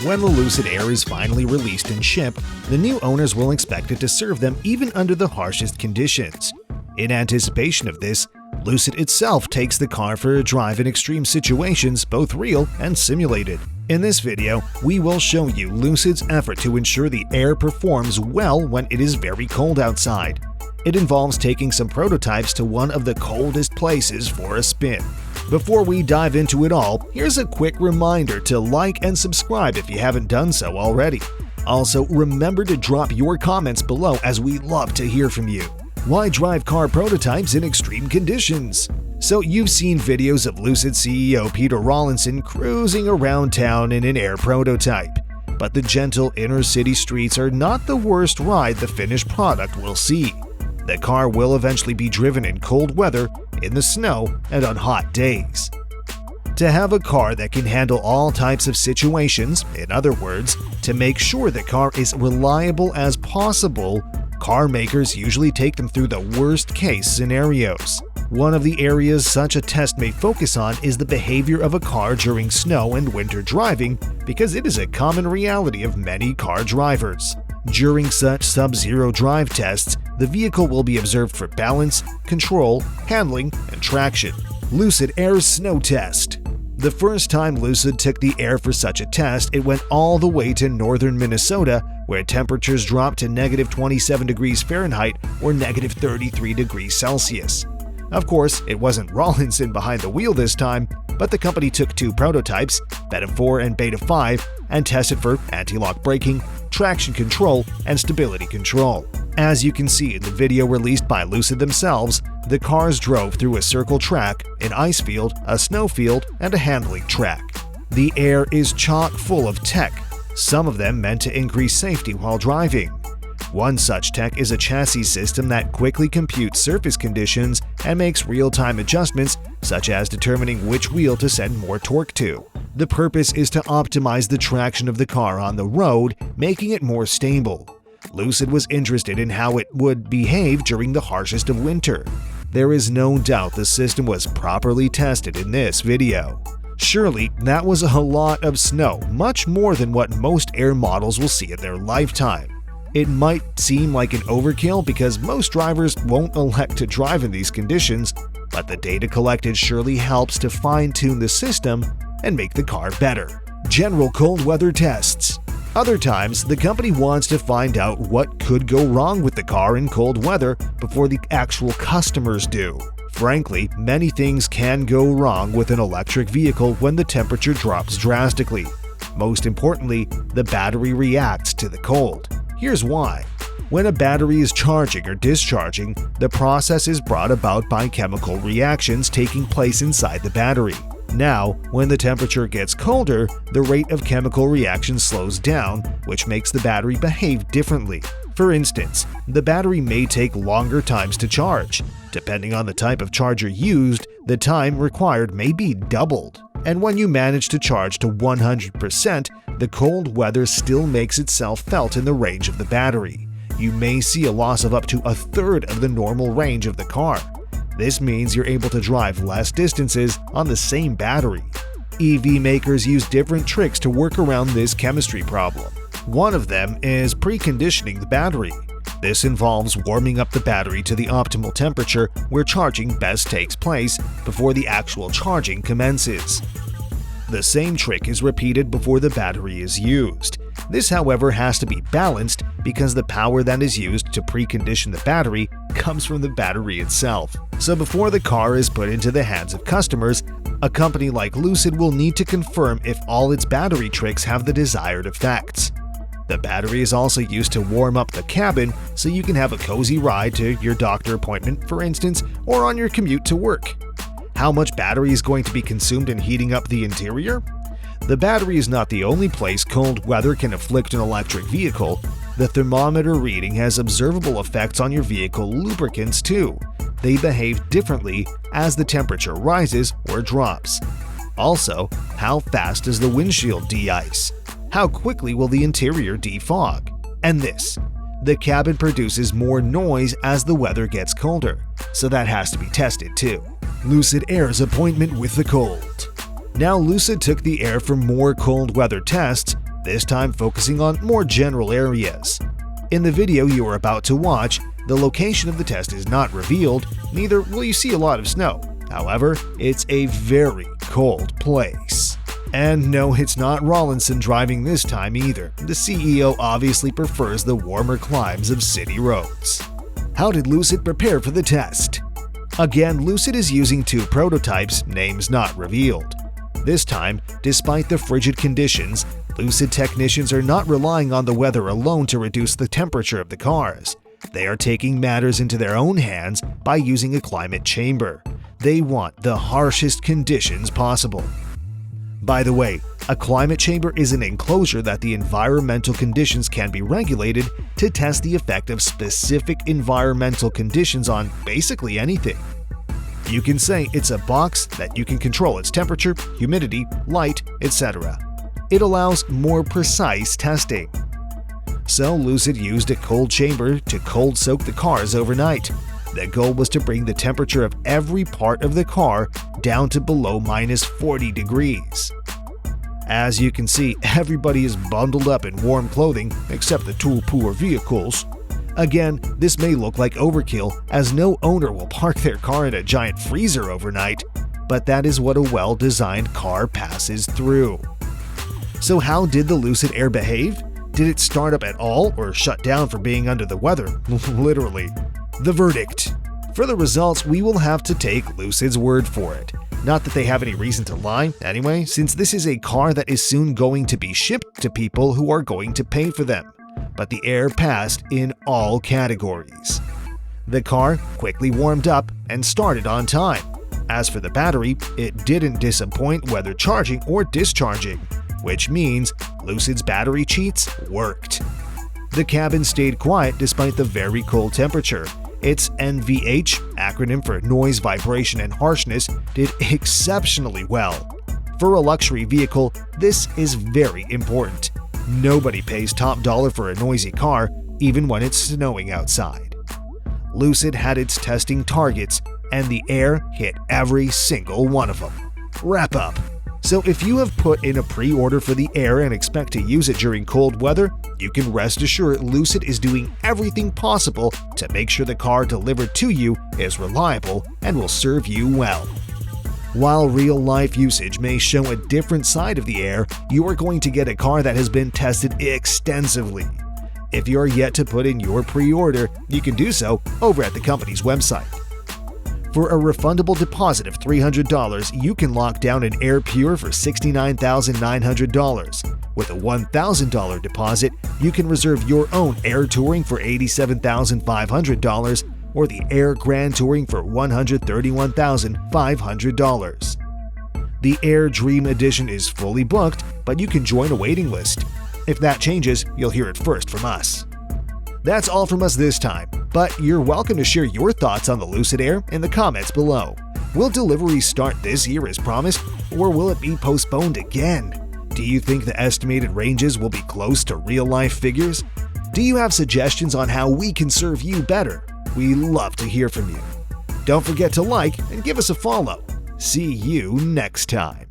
When the Lucid Air is finally released and shipped, the new owners will expect it to serve them even under the harshest conditions. In anticipation of this, Lucid itself takes the car for a drive in extreme situations, both real and simulated. In this video, we will show you Lucid's effort to ensure the Air performs well when it is very cold outside. It involves taking some prototypes to one of the coldest places for a spin. Before we dive into it all, here's a quick reminder to like and subscribe if you haven't done so already. Also, remember to drop your comments below as we love to hear from you. Why drive car prototypes in extreme conditions? So you've seen videos of Lucid CEO Peter Rawlinson cruising around town in an Air prototype. But the gentle inner-city streets are not the worst ride the finished product will see. The car will eventually be driven in cold weather, in the snow, and on hot days. To have a car that can handle all types of situations, in other words, to make sure the car is reliable as possible, car makers usually take them through the worst-case scenarios. One of the areas such a test may focus on is the behavior of a car during snow and winter driving, because it is a common reality of many car drivers. During such sub-zero drive tests, the vehicle will be observed for balance, control, handling, and traction. Lucid Air's snow test. The first time Lucid took the Air for such a test, it went all the way to northern Minnesota, where temperatures dropped to -27 degrees Fahrenheit or -33 degrees Celsius. Of course, it wasn't Rawlinson behind the wheel this time, but the company took two prototypes, Beta 4 and Beta 5, and tested for anti-lock braking, traction control, and stability control. As you can see in the video released by Lucid themselves, the cars drove through a circle track, an ice field, a snow field, and a handling track. The Air is chock full of tech, some of them meant to increase safety while driving. One such tech is a chassis system that quickly computes surface conditions and makes real-time adjustments, such as determining which wheel to send more torque to. The purpose is to optimize the traction of the car on the road, making it more stable. Lucid was interested in how it would behave during the harshest of winter. There is no doubt the system was properly tested in this video. Surely, that was a lot of snow, much more than what most Air models will see in their lifetime. It might seem like an overkill because most drivers won't elect to drive in these conditions, but the data collected surely helps to fine-tune the system and make the car better. General cold weather tests. Other times, the company wants to find out what could go wrong with the car in cold weather before the actual customers do. Frankly, many things can go wrong with an electric vehicle when the temperature drops drastically. Most importantly, the battery reacts to the cold. Here's why. When a battery is charging or discharging, the process is brought about by chemical reactions taking place inside the battery. Now, when the temperature gets colder, the rate of chemical reaction slows down, which makes the battery behave differently. For instance, the battery may take longer times to charge. Depending on the type of charger used, the time required may be doubled. And when you manage to charge to 100%, the cold weather still makes itself felt in the range of the battery. You may see a loss of up to a third of the normal range of the car. This means you're able to drive less distances on the same battery. EV makers use different tricks to work around this chemistry problem. One of them is preconditioning the battery. This involves warming up the battery to the optimal temperature where charging best takes place before the actual charging commences. The same trick is repeated before the battery is used. This, however, has to be balanced because the power that is used to precondition the battery comes from the battery itself. So before the car is put into the hands of customers, a company like Lucid will need to confirm if all its battery tricks have the desired effects. The battery is also used to warm up the cabin so you can have a cozy ride to your doctor appointment, for instance, or on your commute to work. How much battery is going to be consumed in heating up the interior? The battery is not the only place cold weather can afflict an electric vehicle. The thermometer reading has observable effects on your vehicle lubricants too. They behave differently as the temperature rises or drops. Also, how fast does the windshield de-ice? How quickly will the interior defog? And this. The cabin produces more noise as the weather gets colder, so that has to be tested too. Lucid Air's appointment with the cold. Now Lucid took the Air for more cold weather tests. this time focusing on more general areas. In the video you are about to watch, the location of the test is not revealed, neither will you see a lot of snow. However, it's a very cold place. And no, it's not Rawlinson driving this time either. The CEO obviously prefers the warmer climes of city roads. How did Lucid prepare for the test? Again, Lucid is using two prototypes, names not revealed. This time, despite the frigid conditions, Lucid technicians are not relying on the weather alone to reduce the temperature of the cars. They are taking matters into their own hands by using a climate chamber. They want the harshest conditions possible. By the way, a climate chamber is an enclosure that the environmental conditions can be regulated to test the effect of specific environmental conditions on basically anything. You can say it's a box that you can control its temperature, humidity, light, etc. It allows more precise testing. So Lucid used a cold chamber to cold soak the cars overnight. The goal was to bring the temperature of every part of the car down to below -40 degrees. As you can see, everybody is bundled up in warm clothing except the tool-poor vehicles. Again, this may look like overkill, as no owner will park their car in a giant freezer overnight, but that is what a well-designed car passes through. So how did the Lucid Air behave? Did it start up at all or shut down for being under the weather? Literally. The verdict. For the results, we will have to take Lucid's word for it. Not that they have any reason to lie, anyway, since this is a car that is soon going to be shipped to people who are going to pay for them. But the Air passed in all categories. The car quickly warmed up and started on time. As for the battery, it didn't disappoint whether charging or discharging, which means Lucid's battery cheats worked. The cabin stayed quiet despite the very cold temperature. Its NVH, acronym for noise, vibration, and harshness, did exceptionally well. For a luxury vehicle, this is very important. Nobody pays top dollar for a noisy car, even when it's snowing outside. Lucid had its testing targets, and the Air hit every single one of them. Wrap up. So if you have put in a pre-order for the Air and expect to use it during cold weather, you can rest assured Lucid is doing everything possible to make sure the car delivered to you is reliable and will serve you well. While real-life usage may show a different side of the Air, you are going to get a car that has been tested extensively. If you are yet to put in your pre-order, you can do so over at the company's website. For a refundable deposit of $300, you can lock down an Air Pure for $69,900. With a $1,000 deposit, you can reserve your own Air Touring for $87,500 or the Air Grand Touring for $131,500. The Air Dream Edition is fully booked, but you can join a waiting list. If that changes, you'll hear it first from us. That's all from us this time, but you're welcome to share your thoughts on the Lucid Air in the comments below. Will deliveries start this year as promised, or will it be postponed again? Do you think the estimated ranges will be close to real-life figures? Do you have suggestions on how we can serve you better? We love to hear from you. Don't forget to like and give us a follow. See you next time.